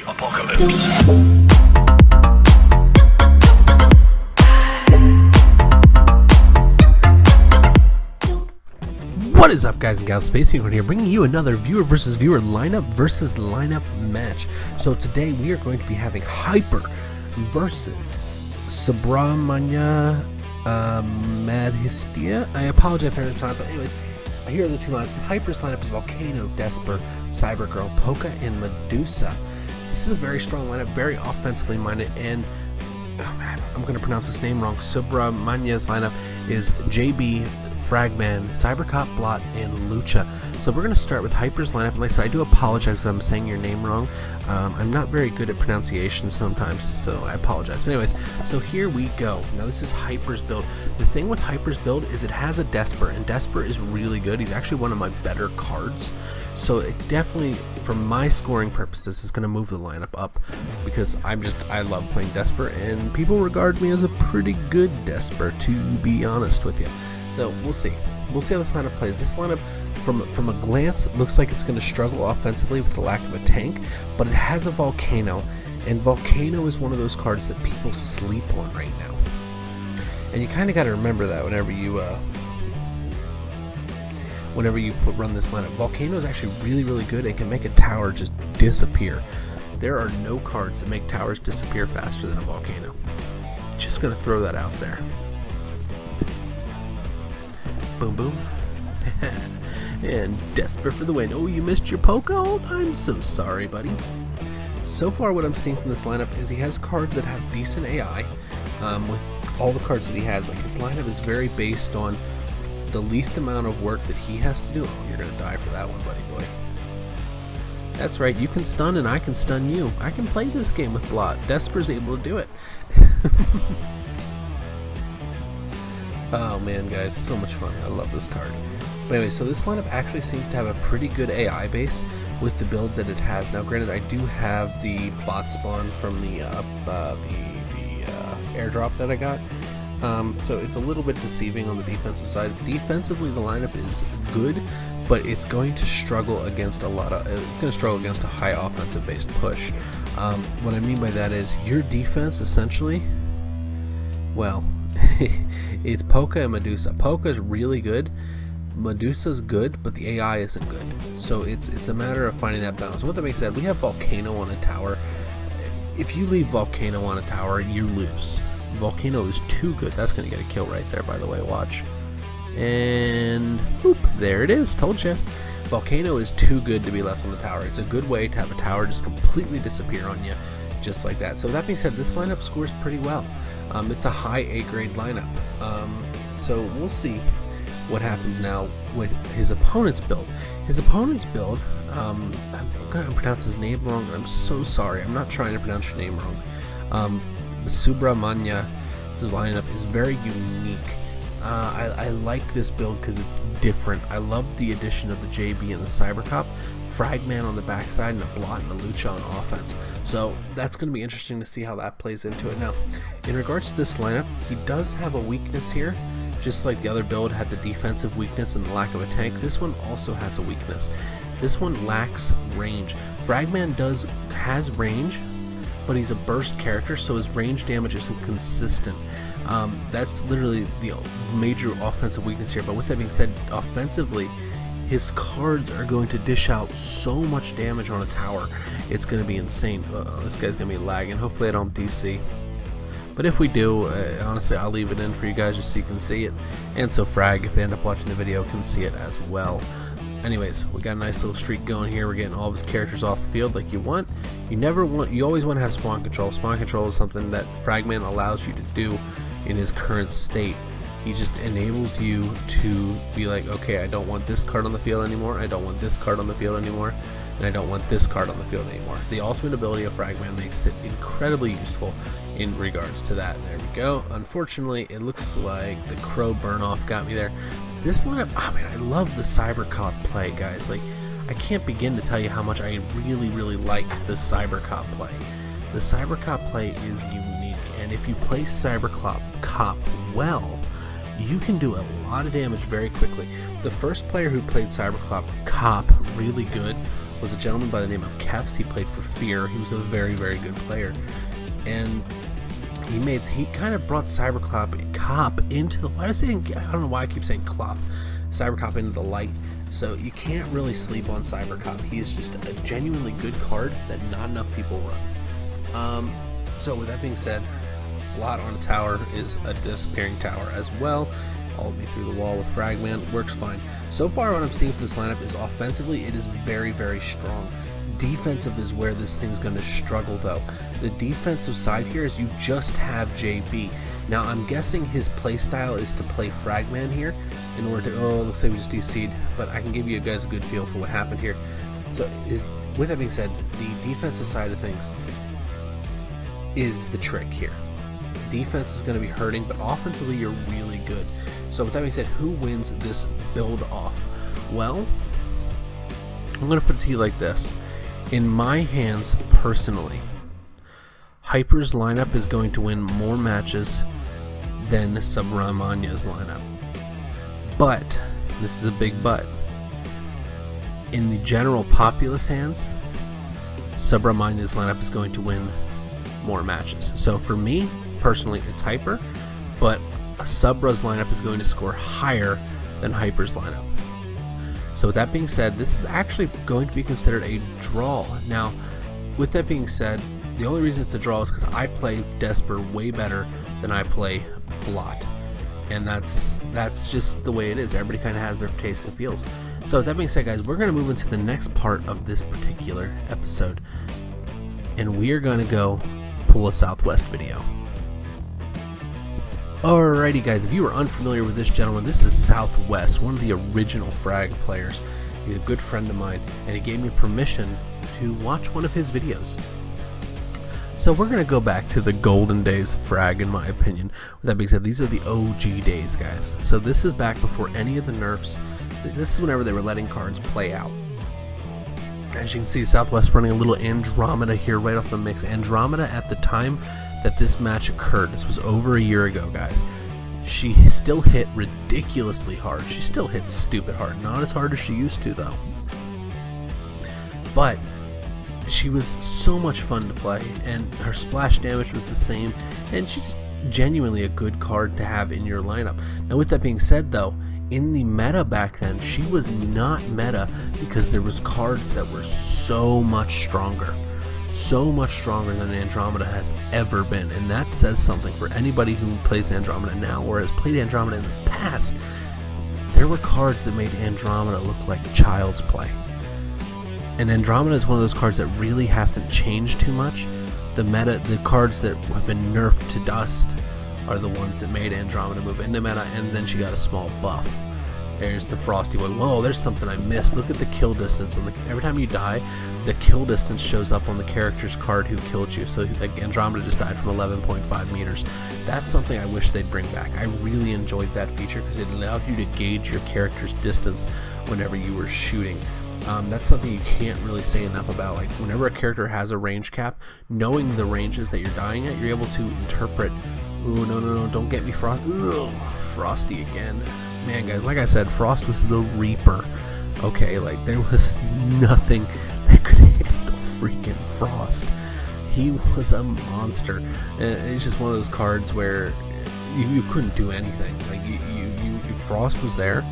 Apocalypse. What is up, guys and gals? Space Unicorn here, bringing you another viewer versus viewer lineup match. So today we are going to be having Hyper versus Subramanya Madhistia. I apologize for the time, but anyways, here are the two lineups. Hyper's lineup is Volcano, Desper, Cybergirl, Polka, and Medusa. This is a very strong lineup, very offensively minded, and oh man, I'm going to pronounce this name wrong. Subramanya's lineup is JB, Fragman, Cybercop, Blot, and Lucha. So we're going to start with Hyper's lineup. And like I said, I do apologize if I'm saying your name wrong. I'm not very good at pronunciation sometimes, so I apologize. But anyways, so here we go. Now this is Hyper's build. The thing with Hyper's build is it has a Desper, and Desper is really good. He's actually one of my better cards. So it definitely, for my scoring purposes, is going to move the lineup up because I love playing Desper, and people regard me as a pretty good Desper, to be honest with you. So we'll see. We'll see how this lineup plays. This lineup, from a glance, looks like it's going to struggle offensively with the lack of a tank, but it has a Volcano, and Volcano is one of those cards that people sleep on right now. And you kind of got to remember that whenever you run this lineup. Volcano is actually really, really good and can make a tower just disappear. There are no cards that make towers disappear faster than a Volcano. Just going to throw that out there. Boom, boom. And Desper for the win. Oh, you missed your poke out? I'm so sorry, buddy. So far, what I'm seeing from this lineup is he has cards that have decent AI. With all the cards that he has, like his lineup is very based on the least amount of work that he has to do. Oh, you're gonna die for that one, buddy boy. That's right, you can stun and I can stun you. I can play this game with Blot. Desper's able to do it. Oh man, guys, so much fun. I love this card. But anyway, so this lineup actually seems to have a pretty good AI base with the build that it has. Now, granted, I do have the bot spawn from the airdrop that I got. So it's a little bit deceiving on the defensive side. Defensively, the lineup is good, but it's going to struggle against a high offensive based push. What I mean by that is your defense essentially, well, it's Polka and Medusa. Polka's really good, Medusa's good, but the AI isn't good. So it's a matter of finding that balance. And with that being said, we have Volcano on a tower. If you leave Volcano on a tower, you lose. Volcano is too good. That's going to get a kill right there, by the way. Watch. And boop, there it is. Told you. Volcano is too good to be left on the tower. It's a good way to have a tower just completely disappear on you, just like that. So that being said, this lineup scores pretty well. It's a high A grade lineup. So we'll see what happens now with his opponent's build. His opponent's build, I'm going to pronounce his name wrong. I'm so sorry. I'm not trying to pronounce your name wrong. Subramanya, his lineup is very unique. I like this build because it's different. I love the addition of the JB and the Cybercop, Fragman on the backside, and a Blot and a Lucha on offense. So that's going to be interesting to see how that plays into it. Now, in regards to this lineup, he does have a weakness here. Just like the other build had the defensive weakness and the lack of a tank, this one also has a weakness. This one lacks range. Fragman has range, but he's a burst character, so his range damage isn't consistent. That's literally the major offensive weakness here. But with that being said, offensively, his cards are going to dish out so much damage on a tower. It's going to be insane. This guy's going to be lagging. Hopefully I don't DC. But if we do, honestly, I'll leave it in for you guys just so you can see it. And so Frag, if they end up watching the video, can see it as well. Anyways, we got a nice little streak going here. We're getting all of his characters off the field like you want. You always want to have spawn control. Spawn control is something that Fragman allows you to do in his current state. He just enables you to be like, okay, I don't want this card on the field anymore, I don't want this card on the field anymore, and I don't want this card on the field anymore. The ultimate ability of Fragman makes it incredibly useful in regards to that. There we go. Unfortunately, it looks like the Crow burn-off got me there. This lineup, oh man, I love the Cybercop play, guys. Like, I can't begin to tell you how much I really, really like the Cybercop play. The Cybercop play is unique, and if you play Cybercop well, you can do a lot of damage very quickly. The first player who played Cybercop really good was a gentleman by the name of Kefs. He played for Fear. He was a very, very good player, and he kind of brought Cybercop into the, I don't know why I keep saying Cybercop into the light. So you can't really sleep on Cybercop. He's just a genuinely good card that not enough people run. So with that being said, a lot on a tower is a disappearing tower as well. All the way through the wall with Fragman works fine. So far what I'm seeing for this lineup is offensively it is very, very strong. Defensive is where this thing's going to struggle though. The defensive side here is you just have JB. Now I'm guessing his playstyle is to play Fragman here in order to, oh, looks like we just DC'd, but I can give you guys a good feel for what happened here. So with that being said, the defensive side of things is the trick here. Defense is going to be hurting, but offensively you're really good. So with that being said, who wins this build off? Well, I'm going to put it to you like this. In my hands, personally, Hyper's lineup is going to win more matches than Subramania's lineup. But, this is a big but, in the general populace hands, Subramania's lineup is going to win more matches. So for me, personally, it's Hyper, but Subra's lineup is going to score higher than Hyper's lineup. So with that being said, this is actually going to be considered a draw. Now, with that being said, the only reason it's a draw is because I play Desper way better than I play Blot. And that's just the way it is. Everybody kind of has their taste and feels. So with that being said, guys, we're going to move into the next part of this particular episode. And we are going to go pull a Southwest video. Alrighty guys, if you are unfamiliar with this gentleman, this is Southwest, one of the original FRAG players. He's a good friend of mine, and he gave me permission to watch one of his videos. So we're going to go back to the golden days of FRAG, in my opinion. With that being said, these are the OG days, guys. So this is back before any of the nerfs. This is whenever they were letting cards play out. As you can see, Southwest running a little Andromeda here right off the mix. Andromeda at the time that this match occurred, this was over a year ago, guys, she still hit ridiculously hard. She still hits stupid hard. Not as hard as she used to, though. But she was so much fun to play, and her splash damage was the same, and she's genuinely a good card to have in your lineup. Now with that being said though, in the meta back then, she was not meta because there was cards that were so much stronger than Andromeda has ever been, and that says something for anybody who plays Andromeda now or has played Andromeda in the past. There were cards that made Andromeda look like child's play. And Andromeda is one of those cards that really hasn't changed too much. The cards that have been nerfed to dust are the ones that made Andromeda move into meta, and then she got a small buff. There's the Frosty Boy. Whoa, there's something I missed. Look at the kill distance. And every time you die, the kill distance shows up on the character's card who killed you. So like Andromeda just died from 11.5 meters. That's something I wish they'd bring back. I really enjoyed that feature because it allowed you to gauge your character's distance whenever you were shooting. That's something you can't really say enough about. Like whenever a character has a range cap, knowing the ranges that you're dying at, you're able to interpret. Ooh, no, don't get me Frosty again. Man, guys, like I said, Frost was the Reaper. Okay, like there was nothing that could handle freaking Frost. He was a monster. It's just one of those cards where you couldn't do anything. Like if Frost was there,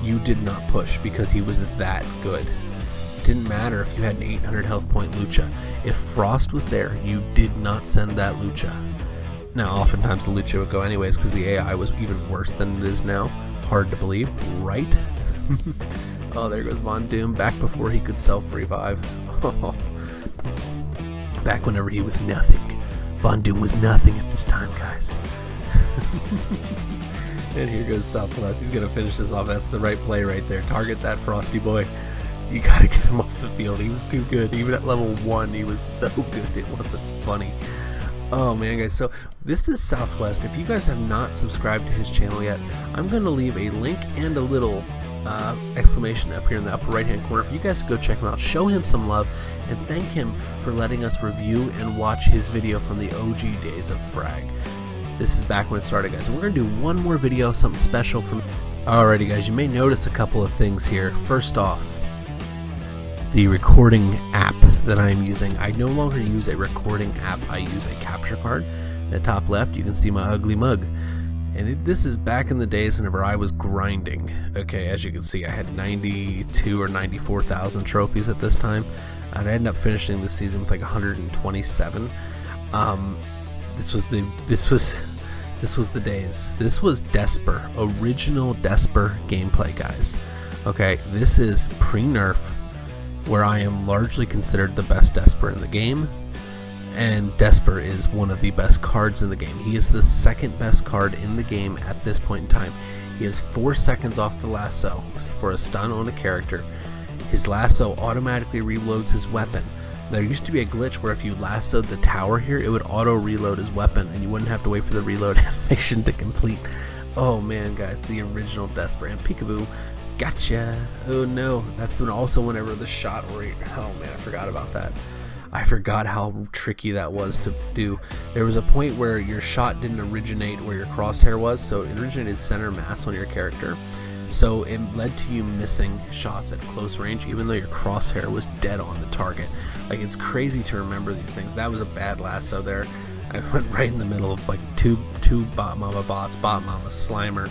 you did not push because he was that good. It didn't matter if you had an 800 health point Lucha. If Frost was there, you did not send that Lucha. Now, oftentimes the Lucha would go anyways because the AI was even worse than it is now. Hard to believe, right? Oh, there goes Von Doom, back before he could self-revive. Back whenever he was nothing. Von Doom was nothing at this time, guys. And here goes Southwest. He's going to finish this off. That's the right play right there. Target that Frosty Boy. You got to get him off the field. He was too good. Even at level 1, he was so good. It wasn't funny. Oh man, guys, so this is Southwest. If you guys have not subscribed to his channel yet, I'm going to leave a link and a little exclamation up here in the upper right hand corner for you guys to go check him out, show him some love, and thank him for letting us review and watch his video from the OG days of FRAG. This is back when it started, guys, and we're going to do one more video, something special from... Alrighty guys, you may notice a couple of things here. First off, the recording app that I'm using. I no longer use a recording app, I use a capture card. At the top left, you can see my ugly mug. And this is back in the days whenever I was grinding. Okay, as you can see, I had 92 or 94,000 trophies at this time. And I ended up finishing this season with like 127. This was the days. This was Desper, original Desper gameplay, guys. Okay, this is pre-nerf, where I am largely considered the best Desper in the game. And Desper is one of the best cards in the game. He is the second best card in the game at this point in time. He has 4 seconds off the lasso for a stun on a character. His lasso automatically reloads his weapon. There used to be a glitch where if you lassoed the tower here, it would auto reload his weapon and you wouldn't have to wait for the reload animation to complete. Oh man, guys, the original Desper. And Peekaboo, gotcha. Oh no, that's also whenever the shot rate. Oh man, I forgot about that. I forgot how tricky that was to do. There was a point where your shot didn't originate where your crosshair was, so it originated center mass on your character. So it led to you missing shots at close range, even though your crosshair was dead on the target. Like, it's crazy to remember these things. That was a bad lasso there. I went right in the middle of like two bot mama bots, bot mama Slimer.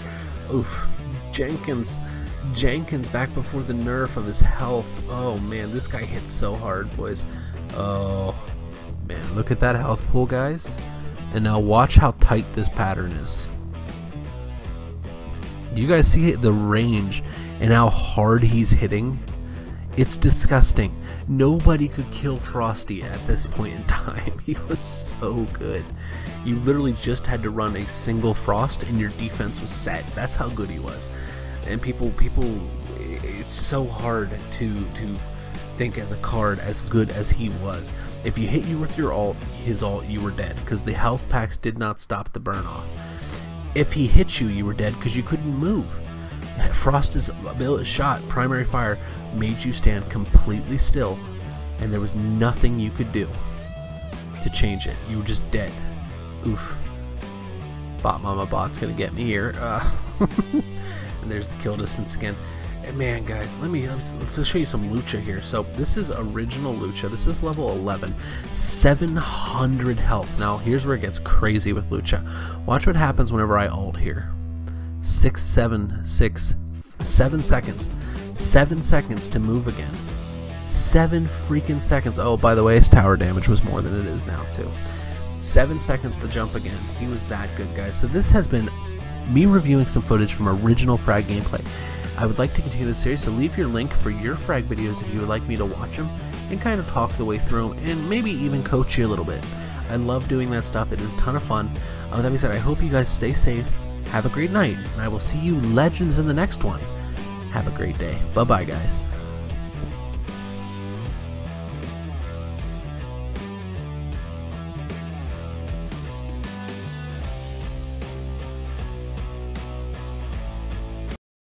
Oof. Jenkins back before the nerf of his health. Oh man, this guy hits so hard, boys. Oh man, look at that health pool, guys. And now watch how tight this pattern is. You guys see the range and how hard he's hitting? It's disgusting. Nobody could kill Frosty at this point in time. He was so good. You literally just had to run a single Frost and your defense was set. That's how good he was. And people, it's so hard to think as a card as good as he was. If you hit you with your ult, his ult, you were dead, because the health packs did not stop the burn off. If he hit you, you were dead because you couldn't move. Frost's shot, primary fire, made you stand completely still, and there was nothing you could do to change it. You were just dead. Oof. Bot Mama Bot's gonna get me here. And there's the kill distance again. And man, guys, let's show you some Lucha here. So this is original Lucha. This is level 11, 700 health. Now here's where it gets crazy with Lucha. Watch what happens whenever I ult here. 7 seconds. 7 seconds to move again. 7 freaking seconds. Oh, by the way, his tower damage was more than it is now too. 7 seconds to jump again. He was that good, guys. So this has been me reviewing some footage from original Frag gameplay. I would like to continue this series, so leave your link for your Frag videos if you would like me to watch them and kind of talk the way through them and maybe even coach you a little bit. I love doing that stuff. It is a ton of fun. With that being said, I hope you guys stay safe, have a great night, and I will see you legends in the next one. Have a great day. Bye bye, guys.